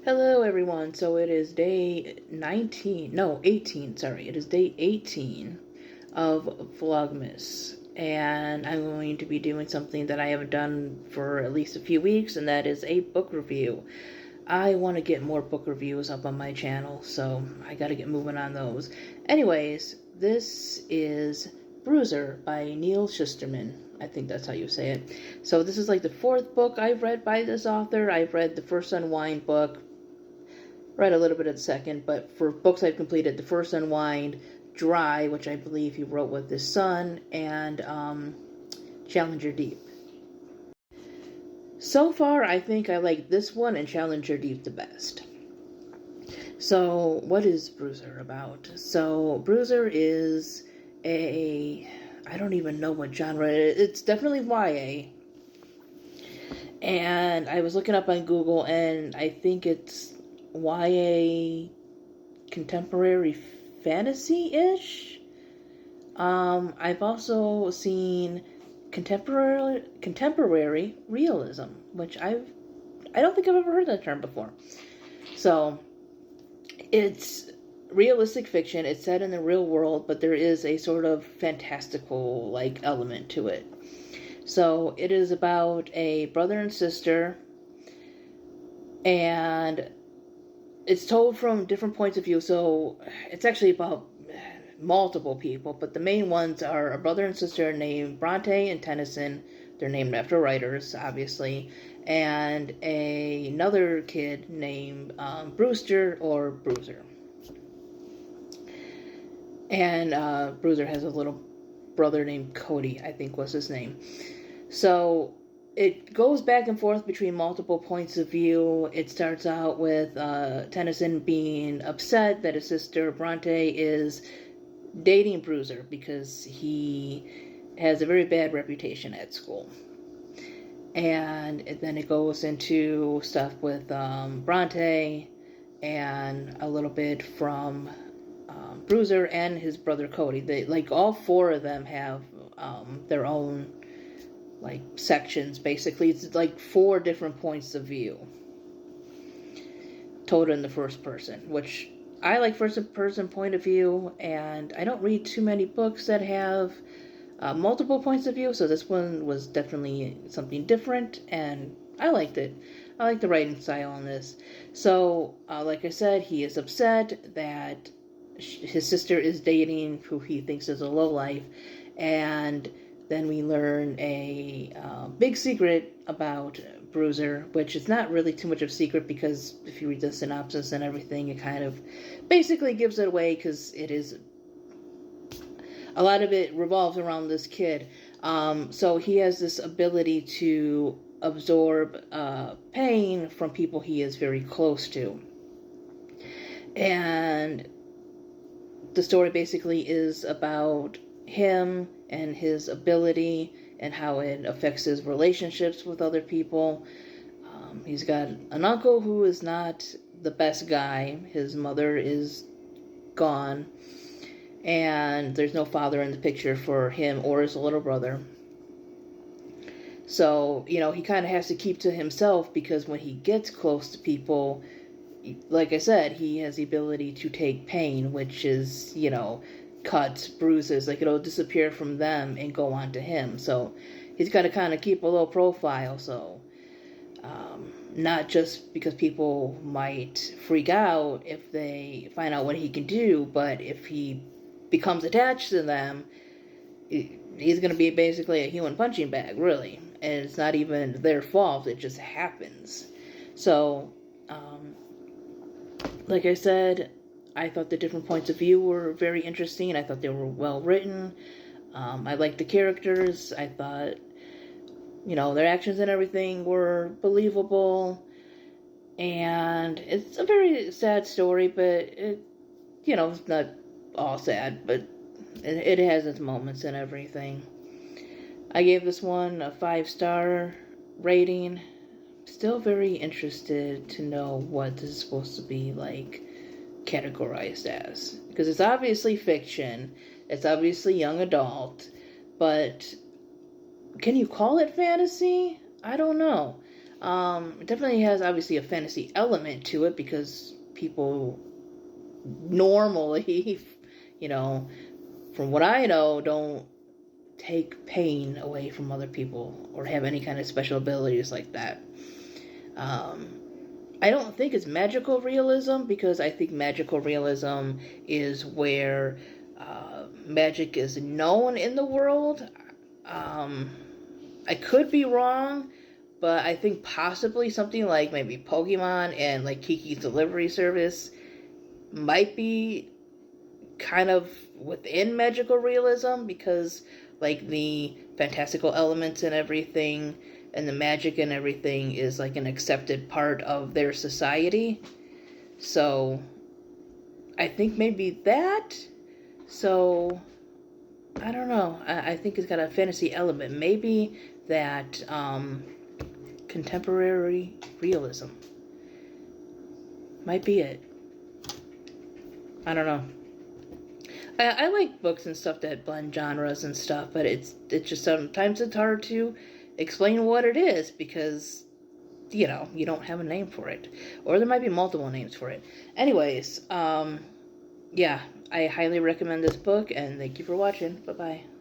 Hello everyone, so it is day 19, no 18, sorry, it is day 18 of Vlogmas, and I'm going to be doing something that I haven't done for at least a few weeks, and that is a book review. I want to get more book reviews up on my channel, so I gotta get moving on those. Anyways, this is Bruiser by Neal Shusterman. I think that's how you say it. So this is like the fourth book I've read by this author. I've read the first Unwind book, read a little bit of the second, but for books I've completed, the first Unwind, Dry, which I believe he wrote with his son, and Challenger Deep. So far, I think I like this one and Challenger Deep the best. So, what is Bruiser about? So, Bruiser is I don't even know what genre it is. It's definitely YA. And I was looking up on Google, and I think it's YA contemporary fantasy-ish. I've also seen contemporary realism, which I don't think I've ever heard that term before. So it's realistic fiction. It's set in the real world, but there is a sort of fantastical like element to it. So it is about a brother and sister, and it's told from different points of view. So it's actually about multiple people, but the main ones are a brother and sister named Bronte and Tennyson. They're named after writers, obviously, and another kid named Brewster or Bruiser. And Bruiser has a little brother named Cody, I think was his name. So it goes back and forth between multiple points of view. It starts out with Tennyson being upset that his sister Bronte is dating Bruiser because he has a very bad reputation at school. And then it goes into stuff with Bronte and a little bit from Bruiser and his brother Cody. They, like, all four of them have their own like sections. Basically, it's like four different points of view told in the first person, which I like first person point of view, and I don't read too many books that have multiple points of view, so this one was definitely something different, and I liked it. I like the writing style on this. So, like I said, he is upset that his sister is dating who he thinks is a lowlife, and then we learn a big secret about Bruiser, which is not really too much of a secret because if you read the synopsis and everything, it kind of basically gives it away because it is, a lot of it revolves around this kid. So he has this ability to absorb pain from people he is very close to. And the story basically is about him and his ability and how it affects his relationships with other people. He's got an uncle who is not the best guy. His mother is gone, and there's no father in the picture for him or his little brother. So, you know, he kind of has to keep to himself because when he gets close to people, like I said, he has the ability to take pain, which is, you know, cuts, bruises, like it'll disappear from them and go on to him. So he's got to kind of keep a low profile. So not just because people might freak out if they find out what he can do, but if he becomes attached to them, he's going to be basically a human punching bag, really. And it's not even their fault, it just happens. So like I said, I thought the different points of view were very interesting. I thought they were well written. I liked the characters. I thought, you know, their actions and everything were believable. And it's a very sad story, but it, you know, it's not all sad, but it has its moments and everything. I gave this one a 5-star rating. Still very interested to know what this is supposed to be like categorized as, because it's obviously fiction, it's obviously young adult, but can you call it fantasy? I don't know. It definitely has obviously a fantasy element to it because people normally, you know, from what I know, don't take pain away from other people or have any kind of special abilities like that. Um, I don't think it's magical realism because I think magical realism is where magic is known in the world. Um, I could be wrong, but I think possibly something like maybe Pokemon and like Kiki's Delivery Service might be kind of within magical realism because like the fantastical elements and everything and the magic and everything is like an accepted part of their society. So I think maybe that. So I don't know. I think it's got a fantasy element. Maybe that contemporary realism might be it. I don't know. I like books and stuff that blend genres and stuff, but it's just sometimes it's hard to explain what it is because you don't have a name for it, or there might be multiple names for it. Anyways, yeah, I highly recommend this book, and thank you for watching. Bye bye.